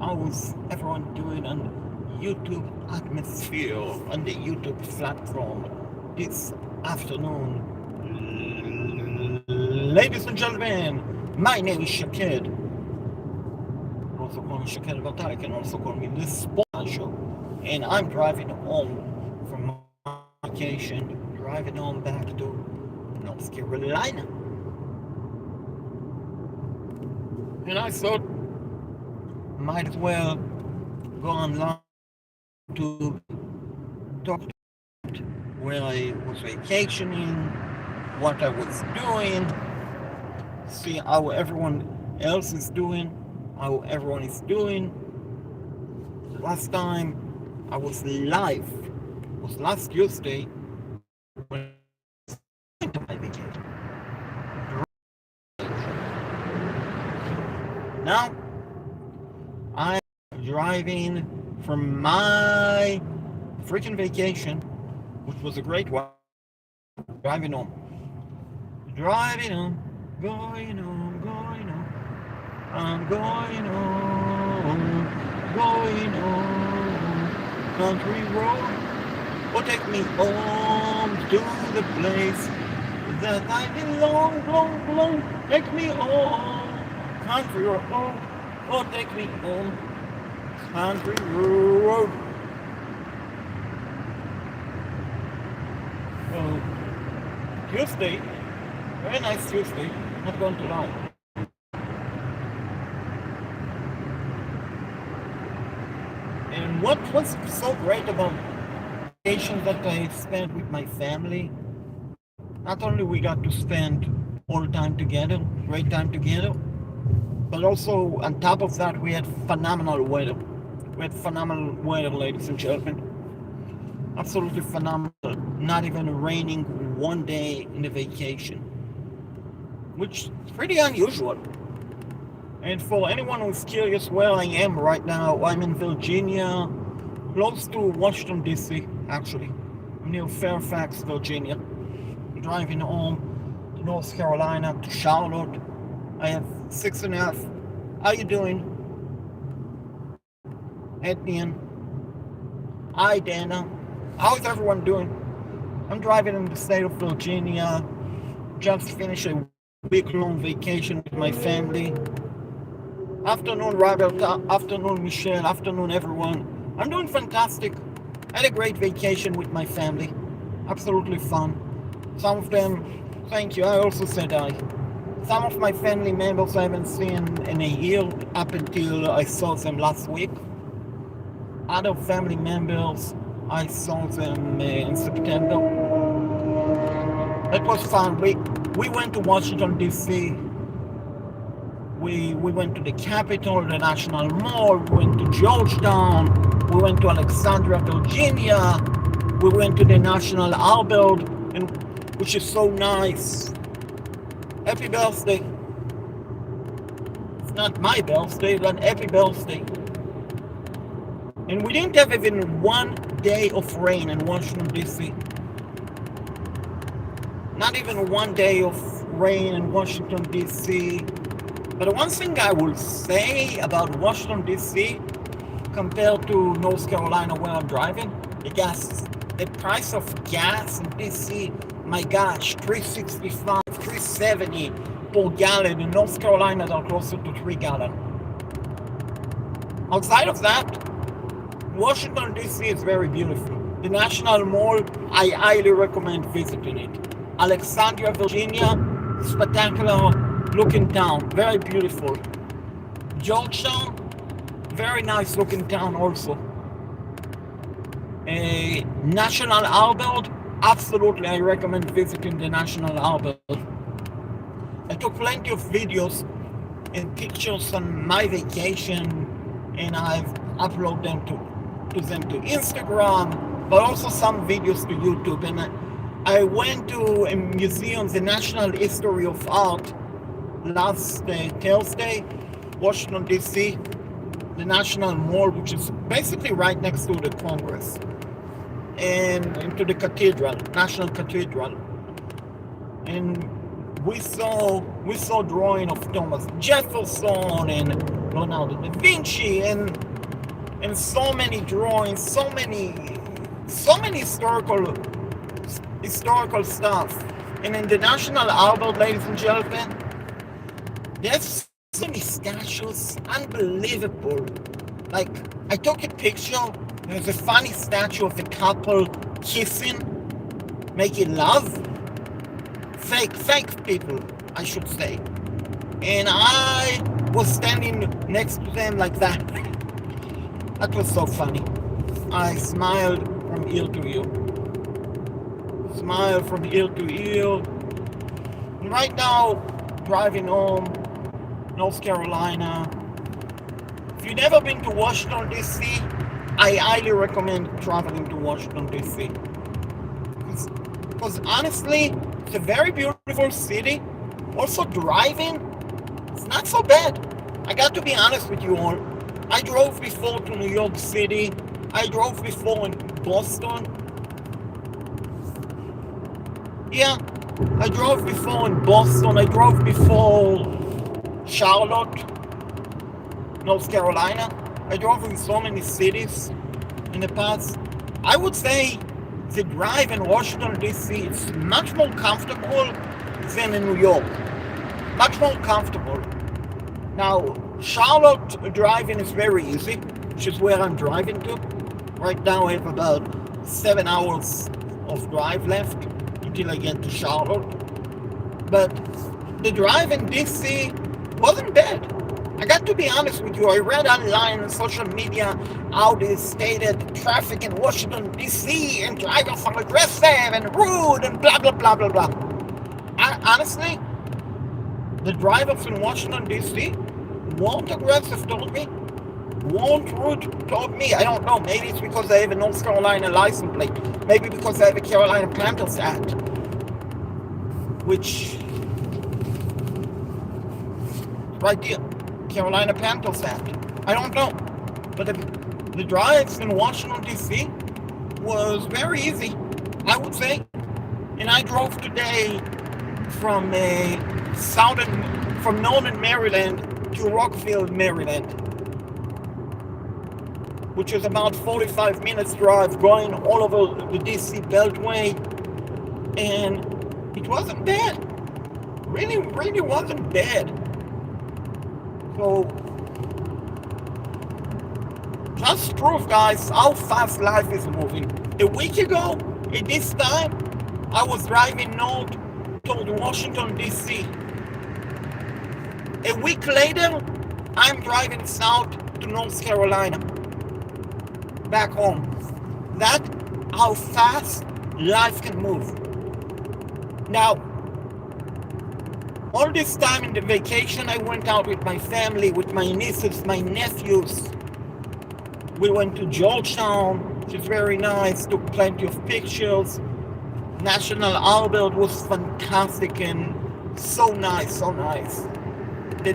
How's everyone doing on YouTube atmosphere, on the YouTube platform this afternoon? Ladies and gentlemen, my name is Shaked. Also call me Shaked, but I can also call me the Sports Show. And I'm driving home from my vacation, driving home back to North Carolina. And I thought, might as well go online to talk about where I was vacationing, what I was doing, see how everyone else is doing, how everyone is doing. Last time I was live was last Tuesday when I went to my vacation. Now I'm driving from my freaking vacation, which was a great one. Driving home, going home, going home. I'm going home, going home. Country road, will take me home to the place that I belong. Take me home, country road. Oh, take me home, country road. Oh, Tuesday, very nice Tuesday, not going to lie. And what was so great about vacation that I spent with my family, not only we got to spend all time together, great time together, but also on top of that we had phenomenal weather. We had phenomenal weather, ladies and gentlemen. Absolutely phenomenal. Not even raining one day in the vacation, which is pretty unusual. And for anyone who's curious where I am right now, I'm in Virginia, close to Washington, D.C., actually. I'm near Fairfax, Virginia. I'm driving home to North Carolina, to Charlotte. I have 6.5. How you doing? Etnian. Hi, Dana. How's everyone doing? I'm driving in the state of Virginia. Just finished a week-long vacation with my family. Afternoon, Robert. Afternoon, Michelle. Afternoon, everyone. I'm doing fantastic. I had a great vacation with my family. Absolutely fun. Some of them, thank you. I also said hi. Some of my family members I haven't seen in a year up until I saw them last week. Other family members, I saw them in September. It was fun. We went to Washington, D.C. We went to the Capitol, the National Mall. We went to Georgetown. We went to Alexandria, Virginia. We went to the National Albert, which is so nice. Happy birthday. It's not my birthday, but happy birthday. And we didn't have even one day of rain in Washington, D.C. Not even one day of rain in Washington, D.C. But one thing I will say about Washington, D.C. compared to North Carolina where I'm driving, the price of gas in D.C., my gosh, $3.65, $3.70 per gallon. In North Carolina, they're closer to $3 gallons. Outside of that, Washington, D.C. is very beautiful. The National Mall, I highly recommend visiting it. Alexandria, Virginia, spectacular looking town, very beautiful. Georgetown, very nice looking town also. National Albert, absolutely I recommend visiting the National Albert. I took plenty of videos and pictures on my vacation, and I've uploaded them to Instagram, but also some videos to YouTube. And I went to a museum, the National History of Art, last Thursday, Washington, D.C., the National Mall, which is basically right next to the Congress, and into the Cathedral, National Cathedral. And we saw drawing of Thomas Jefferson and Leonardo da Vinci, and so many drawings, so many historical stuff. And in the National Albert, ladies and gentlemen, there's so many statues, unbelievable. Like, I took a picture. There's a funny statue of a couple kissing, making love. Fake people, I should say. And I was standing next to them like that. That was so funny. I smiled from ear to ear. Smile from ear to ear. And right now, driving home, North Carolina. If you've never been to Washington, D.C., I highly recommend traveling to Washington, D.C. Because honestly, it's a very beautiful city. Also, driving, it's not so bad. I got to be honest with you all. I drove before to New York City. I drove before in Boston. Yeah, I drove before in Boston. I drove before Charlotte, North Carolina. I drove in so many cities in the past. I would say the drive in Washington, D.C. is much more comfortable than in New York. Much more comfortable. Now, Charlotte driving is very easy, which is where I'm driving to. Right now I have about 7 hours of drive left until I get to Charlotte. But the drive in DC wasn't bad. I got to be honest with you. I read online on social media how they stated traffic in Washington DC and drivers are aggressive and rude and blah blah blah blah blah. Honestly, the drivers in Washington DC weren't aggressive told me. Weren't rude told me. I don't know. Maybe it's because I have a North Carolina license plate. Maybe because I have a Carolina Panthers hat. Which, right there, Carolina Panthers hat. I don't know. But the drives in Washington, D.C. was very easy, I would say. And I drove today from northern Maryland to Rockville, Maryland, which is about 45 minutes drive going all over the DC Beltway, and it wasn't bad. Really, really wasn't bad. So, just prove, guys, how fast life is moving. A week ago, at this time, I was driving north toward Washington, D.C. A week later, I'm driving south to North Carolina, back home. That's how fast life can move. Now, all this time in the vacation, I went out with my family, with my nieces, my nephews. We went to Georgetown, which is very nice, took plenty of pictures. National Albert was fantastic and so nice, so nice. The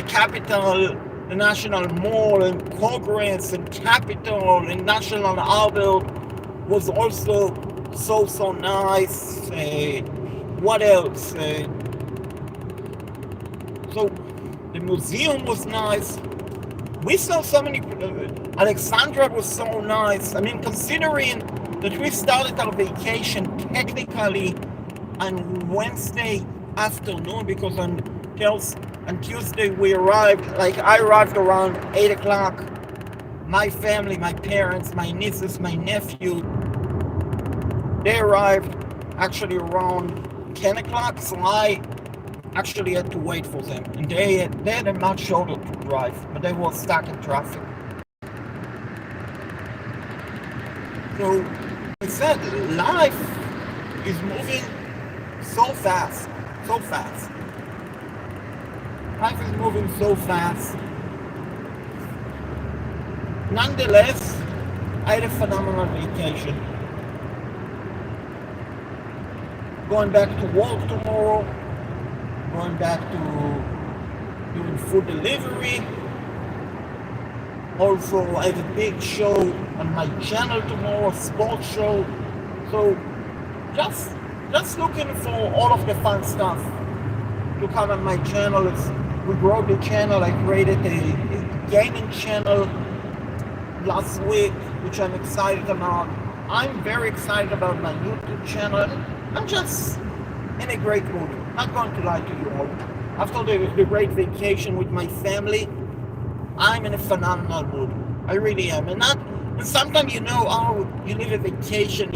Capitol, the National Mall and Congress and Capitol and National Albert was also so nice. What else? So the museum was nice. We saw so many. Alexandria was so nice. I mean, considering that we started our vacation technically on Wednesday afternoon, because on Tuesday we arrived, I arrived around 8 o'clock. My family, my parents, my nieces, my nephew, they arrived actually around 10 o'clock, so I actually had to wait for them. And they had a much shorter drive, but they were stuck in traffic. So, I said, life is moving so fast, so fast. Life is moving so fast. Nonetheless, I had a phenomenal vacation. Going back to work tomorrow, going back to doing food delivery. Also, I have a big show on my channel tomorrow, sports show. So, just looking for all of the fun stuff to come on my channel. It's we grow the channel. I created a gaming channel last week, which I'm excited about. I'm very excited about my YouTube channel. I'm just in a great mood. Not going to lie to you all. After the great vacation with my family, I'm in a phenomenal mood. I really am. And sometimes you know, oh, you live a vacation,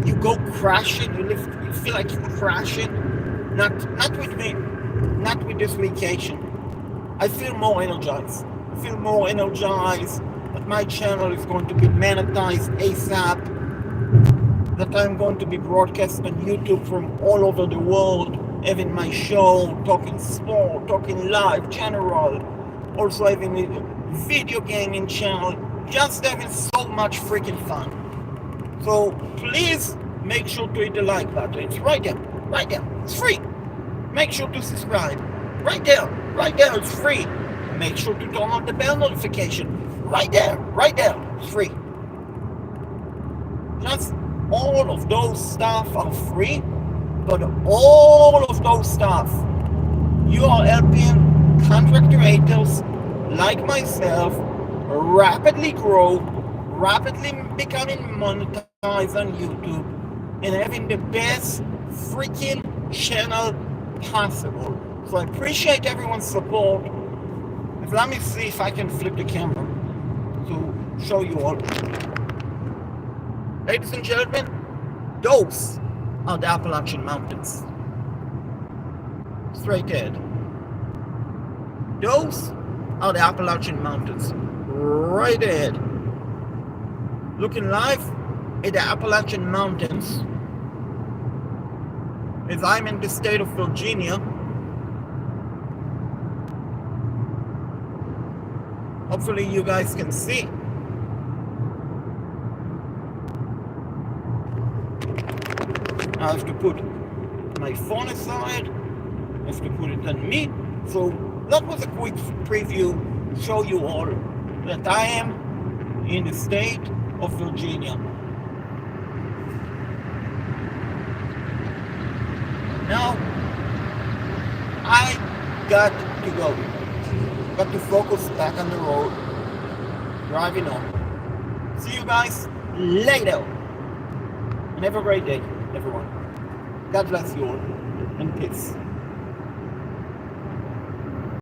you go crashing, you feel like you're crashing. Not with me, not with this vacation. I feel more energized. I feel more energized that my channel is going to be monetized ASAP, that I'm going to be broadcast on YouTube from all over the world, having my show, talking sport, talking live, general, also having a video gaming channel, just having so much freaking fun. So please make sure to hit the like button. It's right there, right there. It's free. Make sure to subscribe. Right there, it's free. Make sure to turn on the bell notification. Right there, it's free. Just all of those stuff are free, but all of those stuff, you are helping content creators like myself rapidly grow, rapidly becoming monetized on YouTube, and having the best freaking channel possible. So I appreciate everyone's support. Let me see if I can flip the camera to show you all. Ladies and gentlemen, those are the Appalachian Mountains. Straight ahead. Those are the Appalachian Mountains. Right ahead. Looking live at the Appalachian Mountains as I'm in the state of Virginia. Hopefully you guys can see. I have to put my phone aside. I have to put it on me. So that was a quick preview, show you all that I am in the state of Virginia. Now, I got to go. Got to focus back on the road, driving on. See you guys later. And have a great day, everyone. God bless you all, and peace.